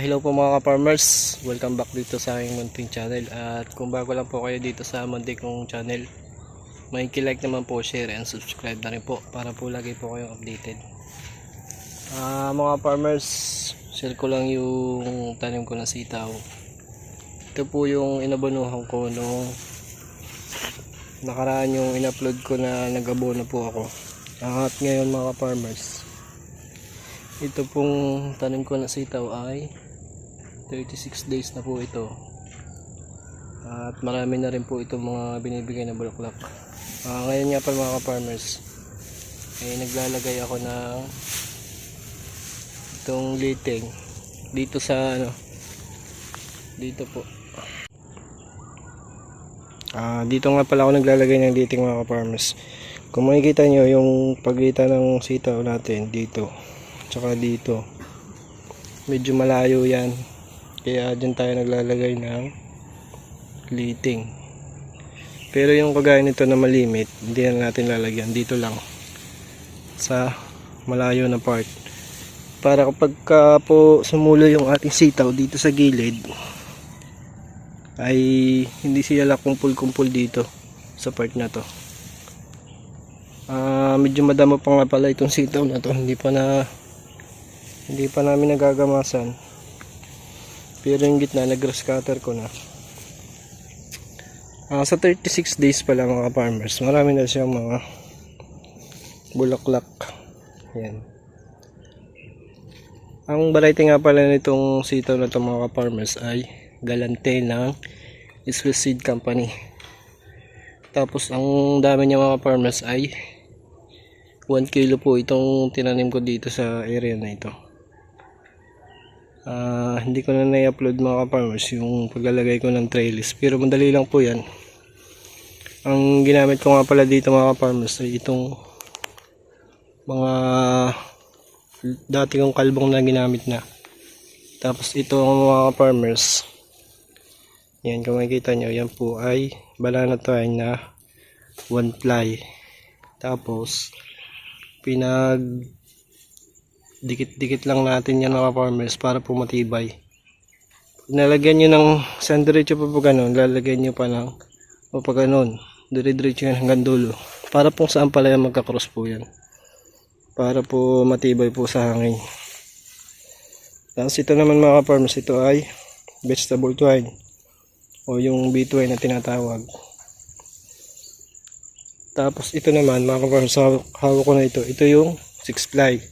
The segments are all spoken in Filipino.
Hello po mga ka-farmers, welcome back dito sa aking munting channel. At kung bago lang po kayo dito sa munting kong channel, may like naman po, share and subscribe na rin po para po lagi po kayong updated. Mga farmers, share ko lang yung tanim ko na sitaw. Ito po yung inabonohan ko nung nakaraan, yung in-upload ko na nag-abono po ako. At ngayon mga farmers, ito pong tanim ko na sitaw ay 36 days na po ito. At marami na rin po itong mga binibigay na bulaklak. Ngayon nga pa mga ka-farmers, naglalagay ako ng itong liting dito sa dito po. Dito nga pala ako naglalagay ng liting mga ka-farmers. Kung makikita nyo yung pagitan ng sitaw natin dito tsaka dito, medyo malayo yan, kaya dyan tayo naglalagay ng liting. Pero yung kagaya nito na malimit, hindi na natin lalagyan, dito lang sa malayo na part, para kapag po sumulo yung ating sitaw dito sa gilid, ay hindi sila kumpul-kumpul dito sa part na to. Medyo madamo pa nga pala itong sitaw na to, hindi pa namin nagagamasan. Pero yung gitna nag-grass cutter ko na. Sa 36 days pa lang mga farmers, marami na siyang mga bulaklak. Yan. Ang variety nga pala nitong sitaw na ito mga farmers ay Galante ng Swiss Seed Company. Tapos ang dami niya mga farmers ay 1 kilo po itong tinanim ko dito sa area na ito. Hindi ko na na-upload mga ka-farmers yung paglalagay ko ng trellis, pero madali lang po yan. Ang ginamit ko nga pala dito mga ka-farmers ay itong mga dati kong kalbong na ginamit na. Tapos ito mga ka-farmers, yan, kung makikita nyo, yan po ay banana twine na 1 ply. Tapos dikit-dikit lang natin yan mga farmers para po matibay. Pag nalagyan nyo ng sandiretso pa po ganun, lalagyan nyo pa ng o pag ganun, dire-diretso yan hanggang dulo, para po saan pala yan magkakross po yan, para po matibay po sa hangin. Tapos ito naman mga farmers, ito ay vegetable twine o yung B twine na tinatawag. Tapos ito naman mga farmers, hawak ko na ito yung 6 ply.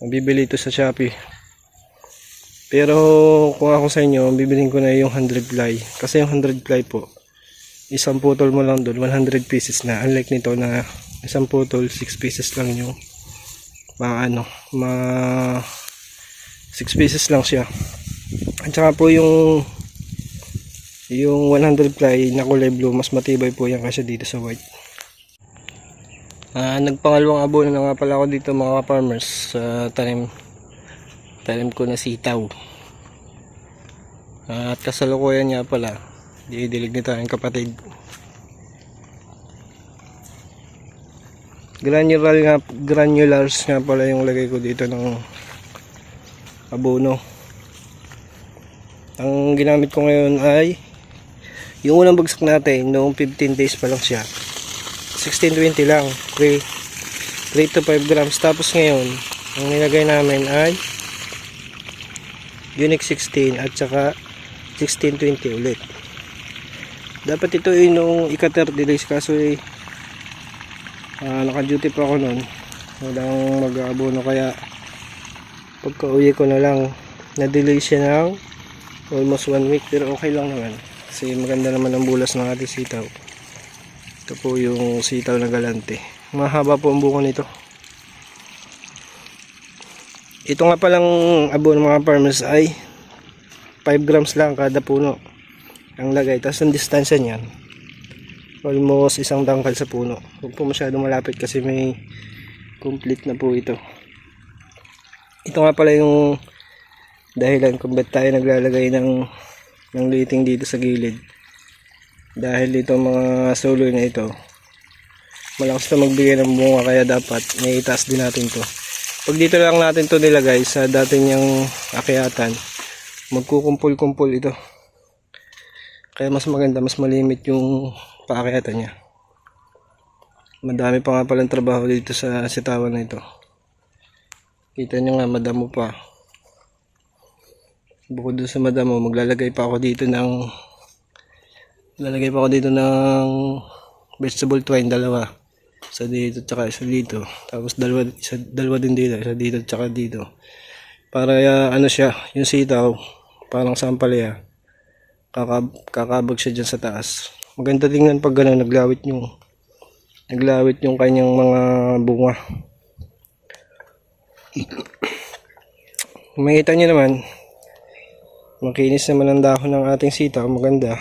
Bibili ito sa Shopee. Pero kung ako sa inyo, bibilin ko na yung 100 ply. Kasi yung 100 ply po, isang putol mo lang doon, 100 pieces na. Unlike nito na isang putol, 6 pieces lang yung 6 pieces lang siya. At saka po yung 100 ply na kulay blue, mas matibay po yan kasi dito sa white. Nagpangalawang abono na nga pala ako dito mga farmers sa tanim ko na sitaw. At kasalukuyan nga pala, didilig nito ang kapatid. Granulars nga pala yung lagay ko dito ng abono. Ang ginamit ko ngayon ay yung unang bagsak natin, noong 15 days pa lang siya, 16-20 lang, 3 to 5 grams. Tapos ngayon, ang nilagay namin ay Unique 16 at saka 16-20 ulit. Dapat ito ay nung ika-30 days, kaso naka-duty pa ako nun, walang mag-aabono, kaya pagka uwi ko na lang, na-delay siya ng almost 1 week. Pero okay lang naman kasi maganda naman ang bulas ng ating sitaw. Ito po yung sitaw na Galante. Mahaba po ang bunga nito. Ito nga palang abono mga farmers ay 5 grams lang kada puno ang lagay. Tapos ang distansya niyan, almost isang dangkal sa puno. Huwag po masyadong malapit kasi may complete na po ito. Ito nga pala yung dahilan kung ba't tayo naglalagay ng liting dito sa gilid. Dahil dito mga suloy na ito, malakas na magbigay ng bunga, kaya dapat may itaas din natin to. Pag dito lang natin to nilagay sa dati niyang akyatan, magkukumpul-kumpul ito. Kaya mas maganda, mas malimit yung paakyatan niya. Madami pa nga palang trabaho dito sa sitawan na ito. Kita nyo nga, madamo pa. Bukod doon sa madamo, maglalagay pa ako dito ng vegetable twine, dalawa. Isa dito tsaka isa dito. Tapos dalawa din dito, isa dito tsaka dito. Para ano siya, yung sitaw, parang sampalaya. Kakabog siya dyan sa taas. Maganda tingnan pag gano'n, naglawit yung kanyang mga bunga. Makita nyo naman, makinis naman ang dahon ng ating sitaw, maganda.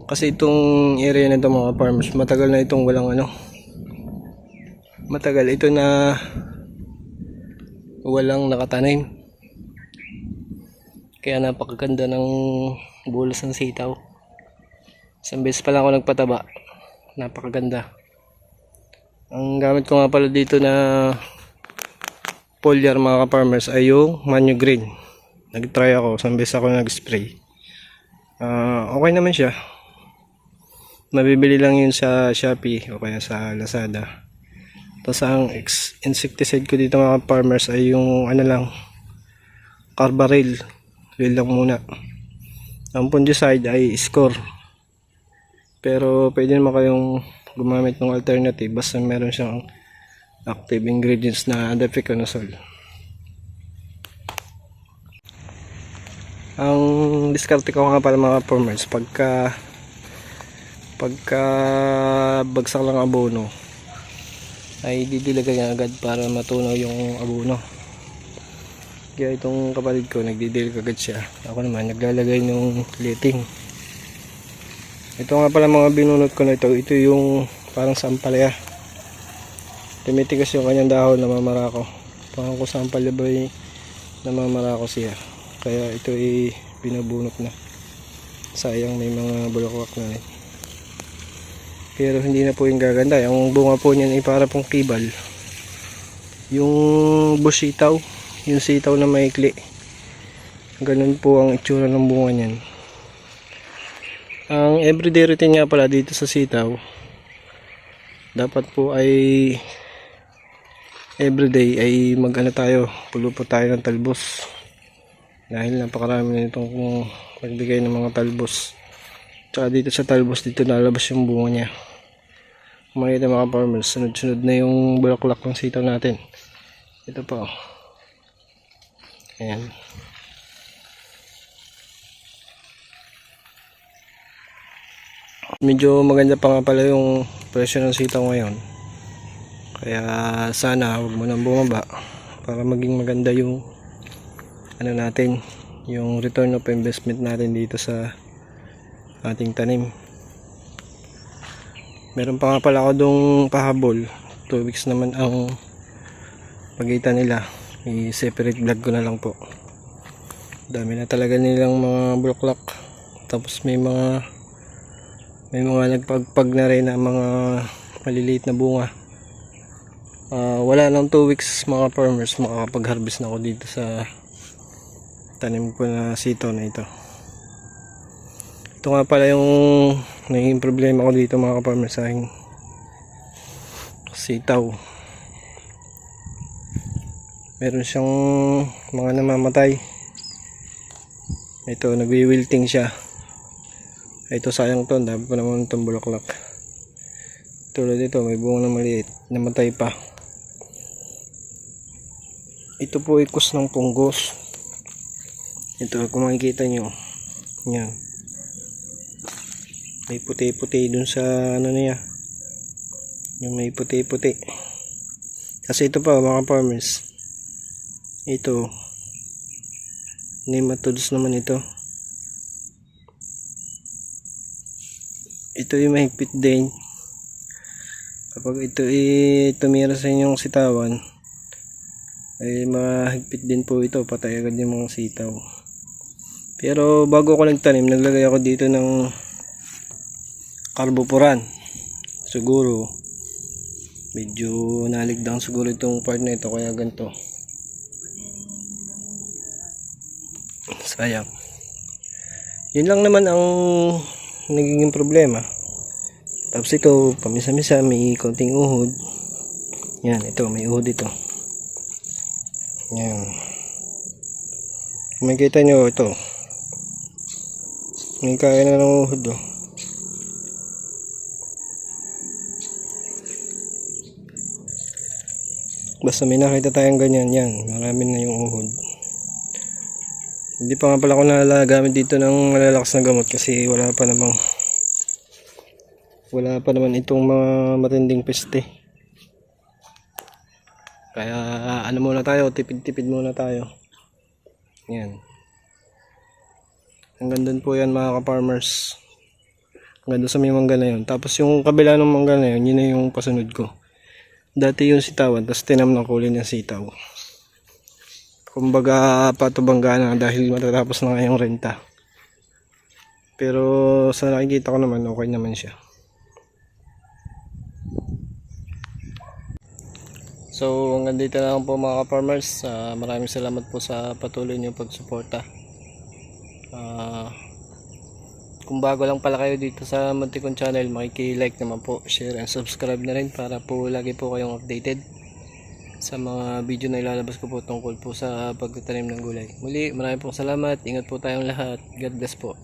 Kasi itong area na ito mga farmers, matagal na itong matagal ito na walang nakatanim. Kaya napakaganda ng bulas ng sitaw. Isang beses pa lang ako nagpataba. Napakaganda. Ang gamit ko nga pala dito na foliar mga ka-farmers ay yung Manyo Green. Nag-try ako, isang beses ako nag-spray. Okay naman siya. Mabibili lang yun sa Shopee o kaya sa Lazada. Tapos ang insecticide ko dito mga ka-farmers ay yung Carbaryl. Yun lang muna. Ang fungicide ay Score. Pero pwede naman kayong gumamit ng alternative basta meron siyang active ingredients na difenoconazole. Ang diskarte ko nga pala mga farmers, pagka bagsak lang abono ay didilagay agad para matunaw yung abono. Kaya itong kapatid ko nagdidilig agad siya. Ako naman naglalagay ng liting. Ito nga pala mga binunot ko na ito yung parang sampalaya. Tumitigas yung kanyang dahon, namamarako. Parang kung sampalaya ba namamarako siya. Kaya ito ay binubunot na. Sayang may mga bulaklak na rin. Pero hindi na po yung gaganda. Yung bunga po niyan ay para pong kibal. Yung busitaw, yung sitaw na maikli. Ganun po ang itsura ng bunga niyan. Ang everyday routine nga pala dito sa sitaw, dapat po ay everyday ay tayo, pulo po tayo ng talbos. Dahil napakarami na itong magbigay ng mga talbos. Tsaka dito sa talbos, dito nalabas yung bunga niya. Makikita mga farmers, sunod-sunod na yung bulaklak ng sitaw natin. Ito po. Ayan. Medyo maganda pa nga pala yung presyo ng sitaw ngayon. Kaya sana huwag mo nang bumaba para maging maganda yung natin, yung return of investment natin dito sa ating tanim. Meron pa nga pala ako dong pahabol. 2 weeks naman ang pagitan nila. I-separate vlog ko na lang po. Dami na talaga nilang mga bulaklak. Tapos may mga nagpagpag na rin na mga maliliit na bunga. Wala nang 2 weeks mga farmers, makakapag-harvest na ako dito sa tanim ko na sitaw na ito. Ito nga pala yung naging problema ko dito mga farmers sa aking sitaw. Meron siyang mga namamatay. Ito, nagwi-wilting siya. Ito sayang to, dami pa naman itong bulaklak. Tulad ito, may bunga na maliit, namatay pa. Ito po ikos ng punggos. Ito, kung makikita nyo, yan. May puti-puti dun sa niya. Yung may puti-puti. Kasi ito pa mga farmers. Ito, nematodes naman ito. Ito yung mahigpit din. Kapag ito tumira sa inyong sitawan, ay mahigpit din po ito, patay agad yung mga sitaw. Pero bago ako nagtanim, naglagay ako dito ng carboporan. Siguro medyo naligdang siguro itong part na ito, kaya ganito. Sayang. Yun lang naman ang nagiging problema. Tapos ito, pamisa-misa may konting uhod. Yan, ito may uhod ito. Yan. Kung makikita nyo ito, may kaya na ng uhod oh. Basta may nakita tayong ganyan, yan, marami na yung uhod. Hindi pa nga pala ako nalagamit dito ng malalakas na gamot kasi wala pa naman itong mga matinding peste. Kaya ano muna tayo, tipid-tipid muna tayo. Yan. Hanggang doon po yan mga ka-farmers. Hanggang doon sa may mangga na yun. Tapos yung kabila ng mangga na yun, yun na yung pasunod ko. Dati yung sitawan, tapos tinam ng kulay ng sitaw. Kumbaga patubangga na dahil matatapos na nga yung renta. Pero sa nakikita ko naman, okay naman siya. So hanggang dito na lang po mga ka-farmers. Maraming salamat po sa patuloy niyong pagsuporta. Kung bago lang pala kayo dito sa Muntikon channel, makiki-like naman po, share and subscribe na rin para po lagi po kayong updated sa mga video na ilalabas ko po tungkol po sa pagtatanim ng gulay. Muli, maraming pong salamat. Ingat po tayong lahat. God bless po.